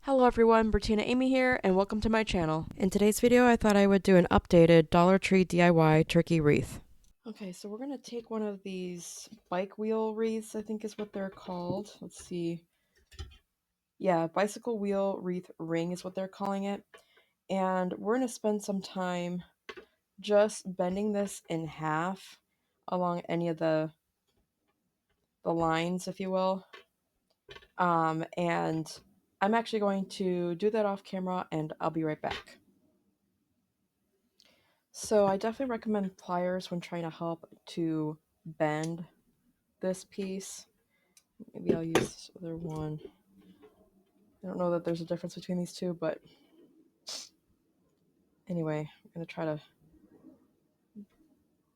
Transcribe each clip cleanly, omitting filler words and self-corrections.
Hello everyone, Bertina Amy here, and welcome to my channel. In today's video, I thought I would do an updated Dollar Tree DIY turkey wreath. Okay, so we're going to take one of these bike wheel wreaths, I think is what they're called. Let's see. Yeah, bicycle wheel wreath ring is what they're calling it. And we're going to spend some time just bending this in half along any of the lines, if you will. And I'm actually going to do that off camera and I'll be right back. So I definitely recommend pliers when trying to help to bend this piece. Maybe I'll use this other one. I don't know that there's a difference between these two, but anyway, I'm going to try to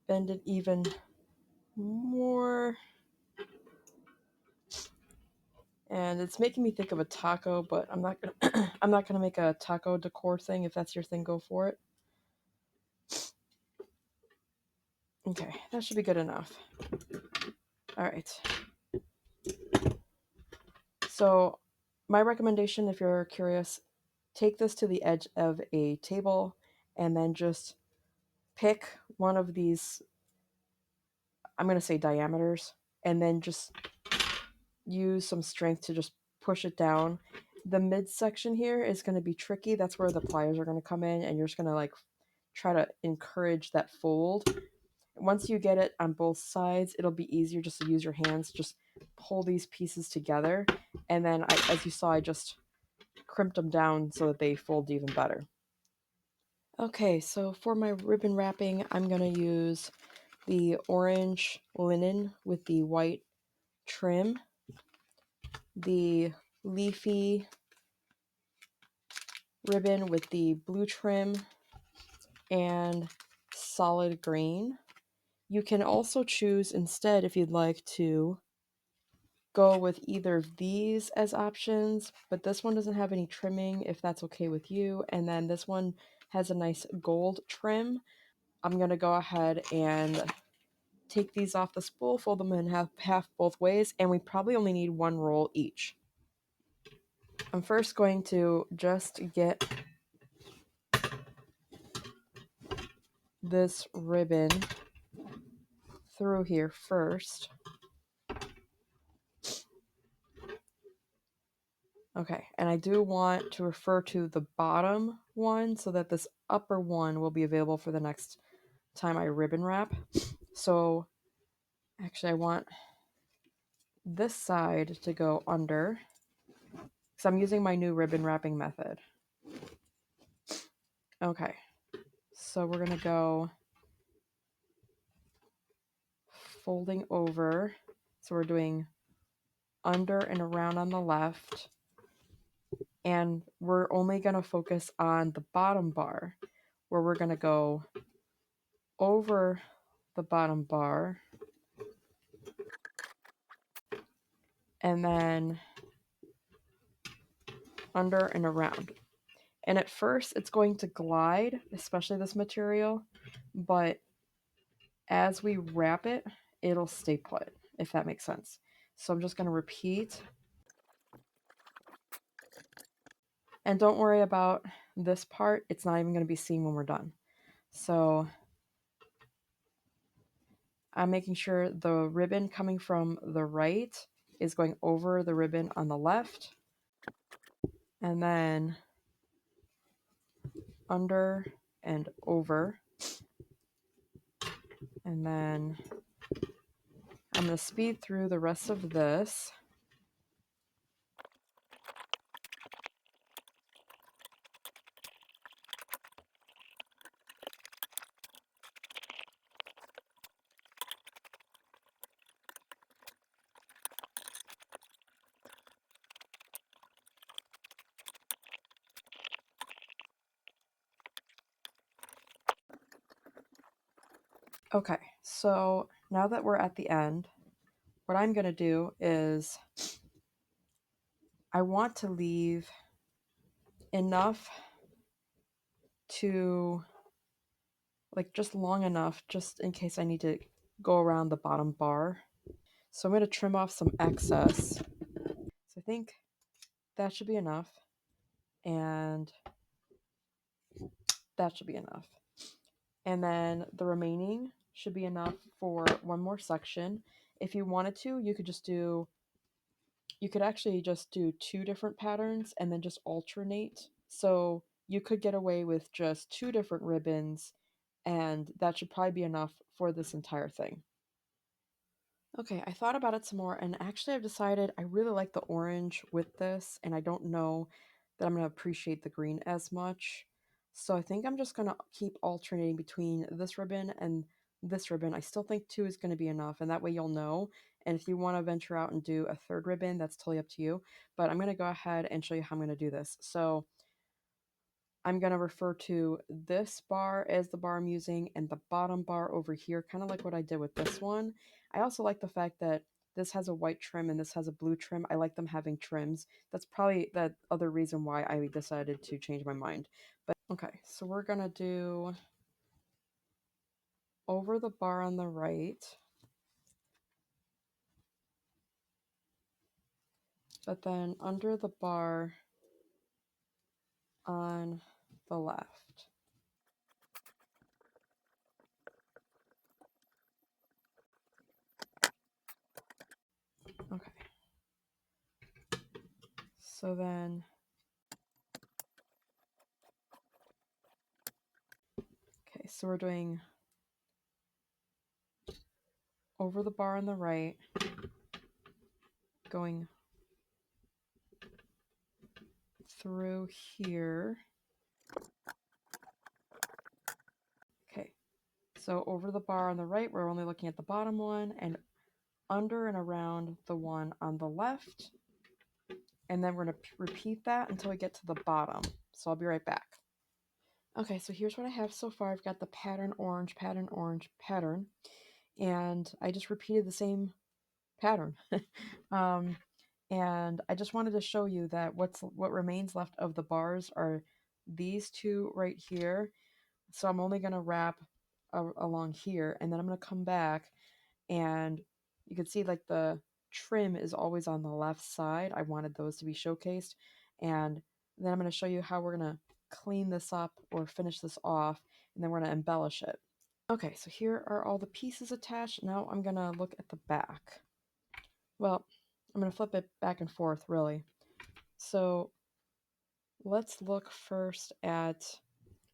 bend it even more. And it's making me think of a taco, but I'm not gonna I'm not gonna make a taco decor thing. If that's your thing, go for it. Okay, that should be good enough. All right. So my recommendation, if you're curious, take this to the edge of a table and then just pick one of these, I'm going to say diameters, and then just use some strength to just push it down. The midsection here is going to be tricky. That's where the pliers are going to come in, and you're just going to like try to encourage that fold. Once you get it on both sides, it'll be easier just to use your hands. Just pull these pieces together, and then as you saw, I just crimped them down so that they fold even better. Okay, so for my ribbon wrapping, I'm going to use the orange linen with the white trim, the leafy ribbon with the blue trim, and solid green. You can also choose instead, if you'd like, to go with either of these as options, but this one doesn't have any trimming if that's okay with you, and then this one has a nice gold trim. I'm going to go ahead and take these off the spool, fold them in half both ways, and we probably only need one roll each. I'm first going to just get this ribbon through here first. Okay, and I do want to refer to the bottom one so that this upper one will be available for the next time I ribbon wrap. So actually I want this side to go under because I'm using my new ribbon wrapping method. Okay, so we're going to go folding over. So we're doing under and around on the left. And we're only going to focus on the bottom bar, where we're going to go over the bottom bar and then under and around. And at first it's going to glide, especially this material, but as we wrap it, it'll stay put, if that makes sense. So I'm just going to repeat. And don't worry about this part. It's not even going to be seen when we're done. So I'm making sure the ribbon coming from the right is going over the ribbon on the left. And then under and over. And then I'm going to speed through the rest of this. Okay, so now that we're at the end, what I'm going to do is I want to leave enough to, like, just long enough just in case I need to go around the bottom bar. So I'm going to trim off some excess. So I think that should be enough. and that should be enough. And then the remaining should be enough for one more section. If you wanted to, you could actually just do two different patterns and then just alternate. So you could get away with just two different ribbons, and that should probably be enough for this entire thing. Okay, I thought about it some more, and actually, I've decided I really like the orange with this, and I don't know that I'm going to appreciate the green as much. So I think I'm just going to keep alternating between this ribbon and this ribbon. I still think two is going to be enough, and that way you'll know. And if you want to venture out and do a third ribbon, that's totally up to you. But I'm going to go ahead and show you how I'm going to do this. So I'm going to refer to this bar as the bar I'm using and the bottom bar over here, kind of like what I did with this one. I also like the fact that this has a white trim and this has a blue trim. I like them having trims. That's probably the other reason why I decided to change my mind. But okay, so we're going to do over the bar on the right, but then under the bar on the left. Okay, so then, okay, so we're doing over the bar on the right, going through here. Okay, so over the bar on the right, we're only looking at the bottom one, and under and around the one on the left. And then we're going to repeat that until we get to the bottom. So I'll be right back. Okay, so here's what I have so far. I've got the pattern orange, pattern orange, pattern, and I just repeated the same pattern. um, and I just wanted to show you that what remains left of the bars are these two right here. So I'm only going to wrap along here, and then I'm going to come back, and you can see like the trim is always on the left side. I wanted those to be showcased, and then I'm going to show you how we're going to clean this up or finish this off, and then we're going to embellish it. Okay, so here are all the pieces attached. Now I'm going to look at the back. Well, I'm going to flip it back and forth, really. So let's look first at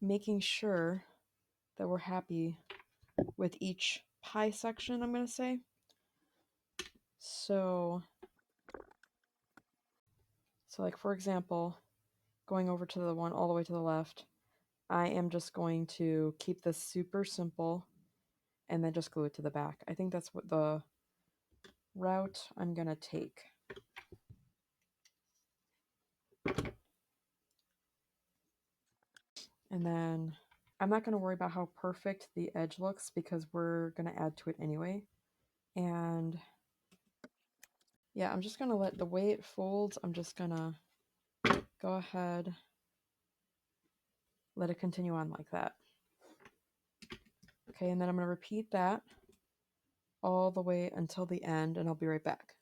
making sure that we're happy with each pie section, I'm going to say. So like for example, going over to the one all the way to the left, I am just going to keep this super simple and then just glue it to the back. I think that's what the route I'm going to take. And then I'm not going to worry about how perfect the edge looks because we're going to add to it anyway. And yeah, I'm just going to let the way it folds, I'm just going to go ahead, let it continue on like that. Okay, and then I'm going to repeat that all the way until the end, and I'll be right back.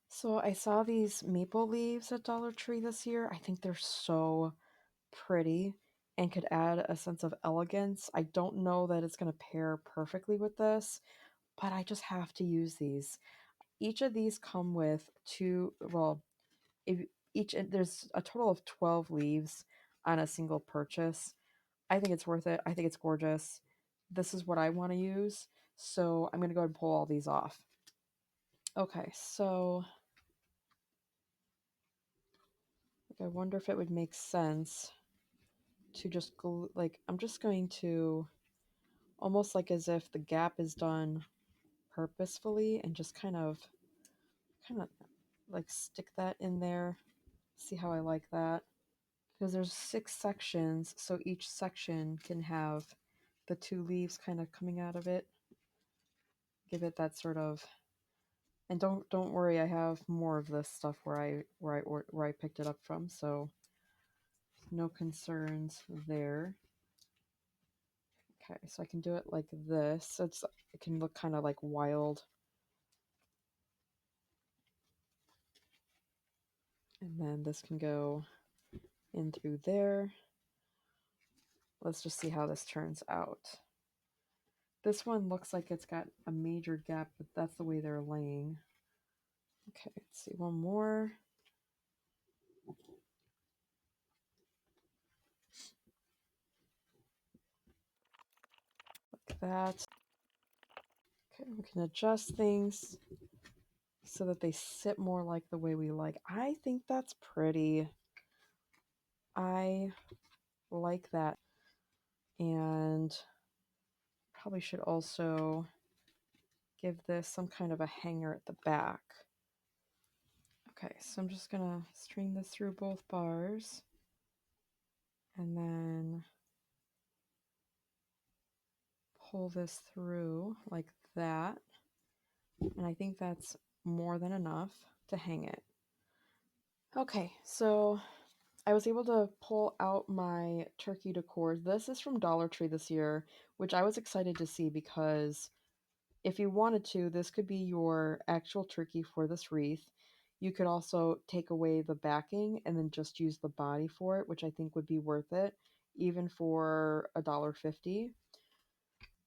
So I saw these maple leaves at Dollar Tree this year. I think they're so pretty and could add a sense of elegance. I don't know that it's going to pair perfectly with this, but I just have to use these. Each of these come with two, well, if each there's a total of 12 leaves on a single purchase. I think it's worth it. I think it's gorgeous. This is what I want to use. So I'm going to go ahead and pull all these off. Okay, so like, I wonder if it would make sense to just glue, like, I'm just going to almost like as if the gap is done purposefully and just kind of like stick that in there. See how I like that? Because there's 6 sections, so each section can have the 2 leaves kind of coming out of it. Give it that sort of, and don't worry, I have more of this stuff where I picked it up from, so no concerns there. Okay, so I can do it like this. It can look kind of like wild. And then this can go in through there. Let's just see how this turns out. This one looks like it's got a major gap, but that's the way they're laying. Okay, let's see, one more. Like that. Okay, we can adjust things so that they sit more like the way we like. I think that's pretty. I like that. And probably should also give this some kind of a hanger at the back. Okay, so I'm just gonna string this through both bars and then pull this through like that. And I think that's more than enough to hang it. Okay, so I was able to pull out my turkey decor. This is from Dollar Tree this year, which I was excited to see because if you wanted to, this could be your actual turkey for this wreath. You could also take away the backing and then just use the body for it, which I think would be worth it, even for $1.50.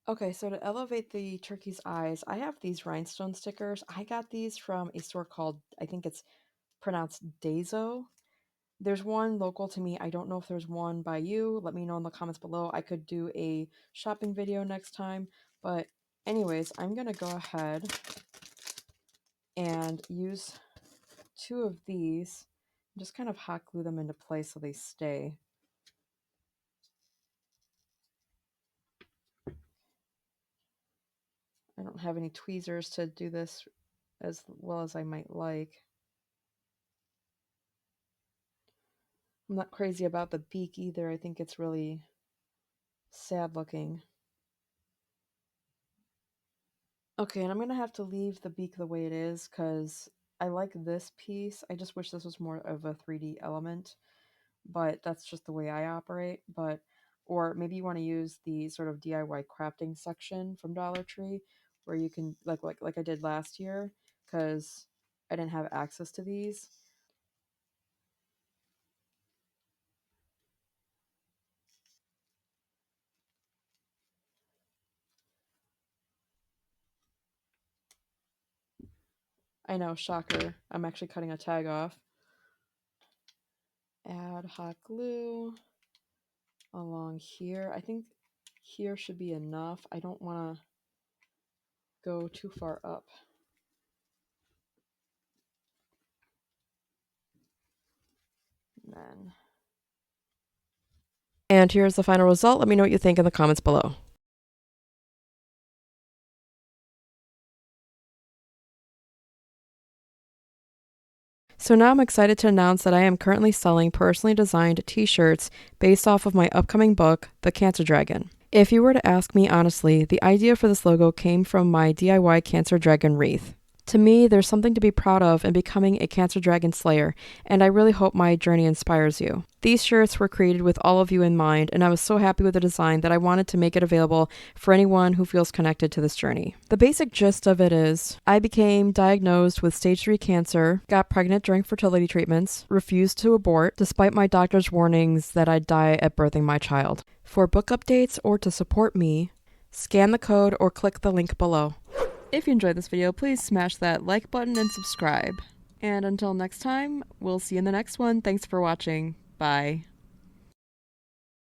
Okay, so to elevate the turkey's eyes, I have these rhinestone stickers. I got these from a store called, I think it's pronounced Dazo. There's one local to me. I don't know if there's one by you. Let me know in the comments below. I could do a shopping video next time. But anyways, I'm going to go ahead and use two of these. Just kind of hot glue them into place so they stay. I don't have any tweezers to do this as well as I might like. I'm not crazy about the beak either. I think it's really sad looking. Okay, and I'm going to have to leave the beak the way it is because I like this piece. I just wish this was more of a 3D element, but that's just the way I operate. But, or maybe you want to use the sort of DIY crafting section from Dollar Tree where you can, like I did last year, because I didn't have access to these. I know, shocker. I'm actually cutting a tag off. Add hot glue along here. I think here should be enough. I don't want to go too far up. And here's the final result. Let me know what you think in the comments below. So now I'm excited to announce that I am currently selling personally designed t-shirts based off of my upcoming book, The Cancer Dragon. If you were to ask me honestly, the idea for this logo came from my DIY Cancer Dragon wreath. To me, there's something to be proud of in becoming a Cancer Dragon Slayer, and I really hope my journey inspires you. These shirts were created with all of you in mind, and I was so happy with the design that I wanted to make it available for anyone who feels connected to this journey. The basic gist of it is, I became diagnosed with stage 3 cancer, got pregnant during fertility treatments, refused to abort, despite my doctor's warnings that I'd die at birthing my child. For book updates or to support me, scan the code or click the link below. If you enjoyed this video, please smash that like button and subscribe. And until next time, we'll see you in the next one. Thanks for watching. Bye.